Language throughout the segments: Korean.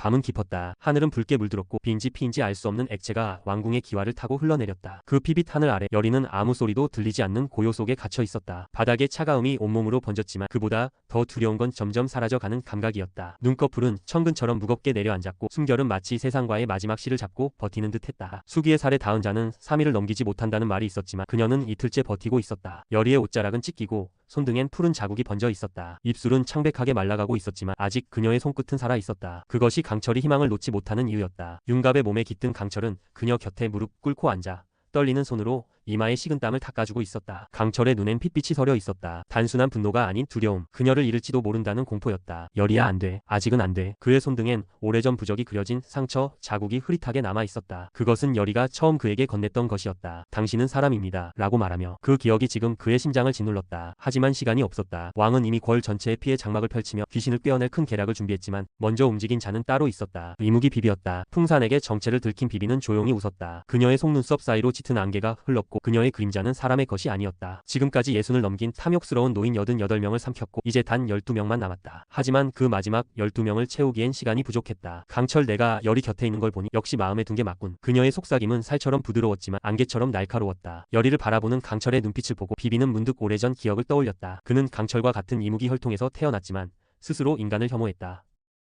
밤은 깊었다. 하늘은 붉게 물들었고 빈지 피인지 알 수 없는 액체가 왕궁의 기와를 타고 흘러내렸다. 그 피빛 하늘 아래 여리는 아무 소리도 들리지 않는 고요 속에 갇혀 있었다. 바닥의 차가움이 온몸으로 번졌지만 그보다 더 두려운 건 점점 사라져가는 감각이었다. 눈꺼풀은 천근처럼 무겁게 내려앉았고 숨결은 마치 세상과의 마지막 시를 잡고 버티는 듯했다. 수기의 살에 닿은 자는 3일을 넘기지 못한다는 말이 있었지만 그녀는 이틀째 버티고 있었다. 여리의 옷자락은 찢기고 손등엔 푸른 자국이 번져 있었다. 입술은 창백하게 말라가고 있었지만 아직 그녀의 손끝은 살아 있었다. 그것이 강철이 희망을 놓지 못하는 이유였다. 윤갑의 몸에 깃든 강철은 그녀 곁에 무릎 꿇고 앉아 떨리는 손으로 이마에 식은땀을 닦아주고 있었다. 강철의 눈엔 핏빛이 서려 있었다. 단순한 분노가 아닌 두려움, 그녀를 잃을지도 모른다는 공포였다. 여리야, 안 돼. 아직은 안 돼. 그의 손등엔 오래전 부적이 그려진 상처, 자국이 흐릿하게 남아 있었다. 그것은 여리가 처음 그에게 건넸던 것이었다. 당신은 사람입니다. 라고 말하며 그 기억이 지금 그의 심장을 짓눌렀다. 하지만 시간이 없었다. 왕은 이미 궐 전체에 피해 장막을 펼치며 귀신을 꿰어낼 큰 계략을 준비했지만 먼저 움직인 자는 따로 있었다. 이무기 비비였다. 풍산에게 정체를 들킨 비비는 조용히 웃었다. 그녀의 속눈썹 사이로 짙은 안개가 흘렀고 그녀의 그림자는 사람의 것이 아니었다. 지금까지 60을 넘긴 탐욕스러운 노인 88명을 삼켰고 이제 단 12명만 남았다. 하지만 그 마지막 12명을 채우기엔 시간이 부족했다. 강철, 내가 여리 곁에 있는 걸 보니 역시 마음에 든 게 맞군. 그녀의 속삭임은 살처럼 부드러웠지만 안개처럼 날카로웠다. 여리를 바라보는 강철의 눈빛을 보고 비비는 문득 오래전 기억을 떠올렸다. 그는 강철과 같은 이무기 혈통에서 태어났지만 스스로 인간을 혐오했다.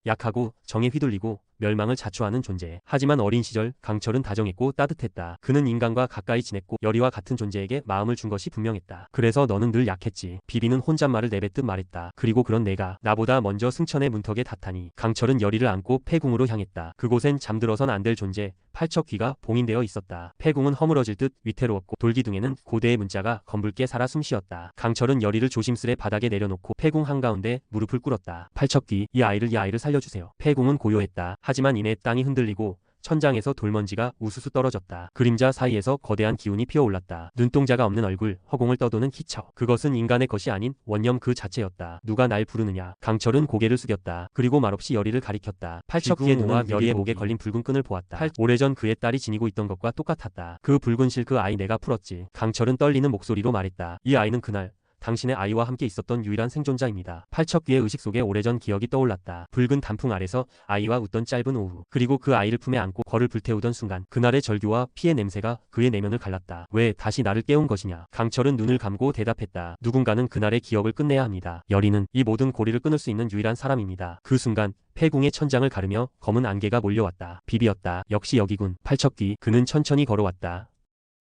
약하고 정에 휘둘리고 멸망을 자초하는 존재. 하지만 어린 시절 강철은 다정했고 따뜻했다. 그는 인간과 가까이 지냈고 여리와 같은 존재에게 마음을 준 것이 분명했다. 그래서 너는 늘 약했지. 비비는 혼잣말을 내뱉듯 말했다. 그리고 그런 내가 나보다 먼저 승천의 문턱에 닿다니. 강철은 여리를 안고 폐궁으로 향했다. 그곳엔 잠들어선 안 될 존재, 팔척귀가 봉인되어 있었다. 폐궁은 허물어질 듯 위태로웠고 돌기둥에는 고대의 문자가 검붉게 살아 숨쉬었다. 강철은 여리를 조심스레 바닥에 내려놓고 폐궁 한가운데 무릎을 꿇었다. 팔척귀, 이 아이를 살려주세요. 폐궁은 고요했다. 하지만 이내 땅이 흔들리고 천장에서 돌먼지가 우수수 떨어졌다. 그림자 사이에서 거대한 기운이 피어올랐다. 눈동자가 없는 얼굴, 허공을 떠도는 기척. 그것은 인간의 것이 아닌 원념 그 자체였다. 누가 날 부르느냐. 강철은 고개를 숙였다. 그리고 말없이 여리를 가리켰다. 팔척귀의 눈과 여리의 목에 걸린 붉은 끈을 보았다. 오래전 그의 딸이 지니고 있던 것과 똑같았다. 그 붉은 실, 그 아이 내가 풀었지. 강철은 떨리는 목소리로 말했다. 이 아이는 그날 당신의 아이와 함께 있었던 유일한 생존자입니다. 팔척귀의 의식 속에 오래전 기억이 떠올랐다. 붉은 단풍 아래서 아이와 웃던 짧은 오후, 그리고 그 아이를 품에 안고 거를 불태우던 순간, 그날의 절규와 피의 냄새가 그의 내면을 갈랐다. 왜 다시 나를 깨운 것이냐. 강철은 눈을 감고 대답했다. 누군가는 그날의 기억을 끝내야 합니다. 여리는 이 모든 고리를 끊을 수 있는 유일한 사람입니다. 그 순간 폐궁의 천장을 가르며 검은 안개가 몰려왔다. 비비였다. 역시 여기군. 팔척귀. 그는 천천히 걸어왔다.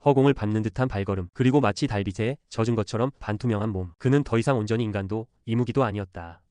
허공을 밟는 듯한 발걸음, 그리고 마치 달빛에 젖은 것처럼 반투명한 몸. 그는 더 이상 온전히 인간도 이무기도 아니었다.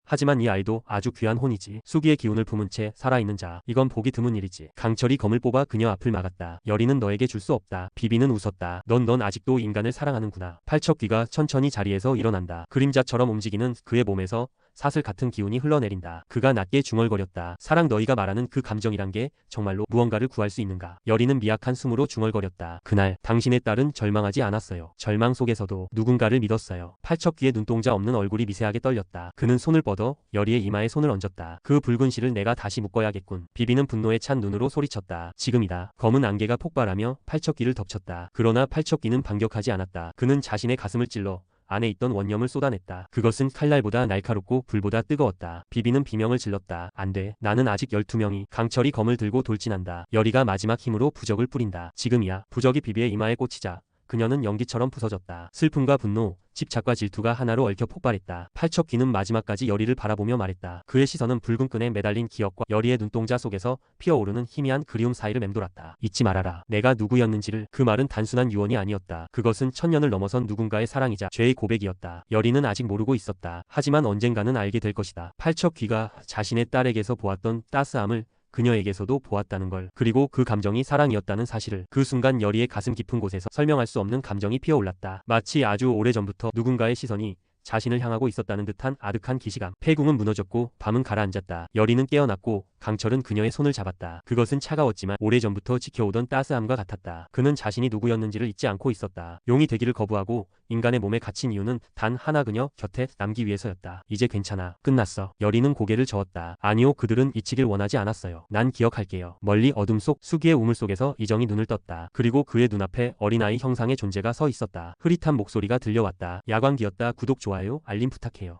하지만 이 아이도 아주 귀한 혼이지. 수기의 기운을 품은 채 살아있는 자. 이건 보기 드문 일이지. 강철이 검을 뽑아 그녀 앞을 막았다. 여리는 너에게 줄 수 없다. 비비는 웃었다. 넌 아직도 인간을 사랑하는구나. 팔척귀가 천천히 자리에서 일어난다. 그림자처럼 움직이는 그의 몸에서 사슬 같은 기운이 흘러내린다. 그가 낮게 중얼거렸다. 사랑, 너희가 말하는 그 감정이란 게 정말로 무언가를 구할 수 있는가. 여리는 미약한 숨으로 중얼거렸다. 그날 당신의 딸은 절망하지 않았어요. 절망 속에서도 누군가를 믿었어요. 팔척귀의 눈동자 없는 얼굴이 미세하게 떨렸다. 그는 손을 뻗어 여리의 이마에 손을 얹었다. 그 붉은 실을 내가 다시 묶어야겠군. 비비는 분노에 찬 눈으로 소리쳤다. 지금이다. 검은 안개가 폭발하며 팔척귀를 덮쳤다. 그러나 팔척귀는 반격하지 않았다. 그는 자신의 가슴을 찔러 안에 있던 원념을 쏟아냈다. 그것은 칼날보다 날카롭고 불보다 뜨거웠다. 비비는 비명을 질렀다. 안 돼. 나는 아직 12명이. 강철이 검을 들고 돌진한다. 여리가 마지막 힘으로 부적을 뿌린다. 지금이야. 부적이 비비의 이마에 꽂히자 그녀는 연기처럼 부서졌다. 슬픔과 분노, 집착과 질투가 하나로 얽혀 폭발했다. 팔척귀는 마지막까지 여리를 바라보며 말했다. 그의 시선은 붉은 끈에 매달린 기억과 여리의 눈동자 속에서 피어오르는 희미한 그리움 사이를 맴돌았다. 잊지 말아라. 내가 누구였는지를. 그 말은 단순한 유언이 아니었다. 그것은 천년을 넘어선 누군가의 사랑이자 죄의 고백이었다. 여리는 아직 모르고 있었다. 하지만 언젠가는 알게 될 것이다. 팔척귀가 자신의 딸에게서 보았던 따스함을 그녀에게서도 보았다는 걸, 그리고 그 감정이 사랑이었다는 사실을. 그 순간 여리의 가슴 깊은 곳에서 설명할 수 없는 감정이 피어올랐다. 마치 아주 오래전부터 누군가의 시선이 자신을 향하고 있었다는 듯한 아득한 기시감. 폐궁은 무너졌고 밤은 가라앉았다. 여리는 깨어났고 강철은 그녀의 손을 잡았다. 그것은 차가웠지만 오래전부터 지켜오던 따스함과 같았다. 그는 자신이 누구였는지를 잊지 않고 있었다. 용이 되기를 거부하고 인간의 몸에 갇힌 이유는 단 하나, 그녀 곁에 남기 위해서였다. 이제 괜찮아. 끝났어. 여리는 고개를 저었다. 아니요, 그들은 잊히길 원하지 않았어요. 난 기억할게요. 멀리 어둠 속 수기의 우물 속에서 이정이 눈을 떴다. 그리고 그의 눈앞에 어린아이 형상의 존재가 서 있었다. 흐릿한 목소리가 들려왔다. 야광기였다. 구독, 좋아요, 알림 부탁해요.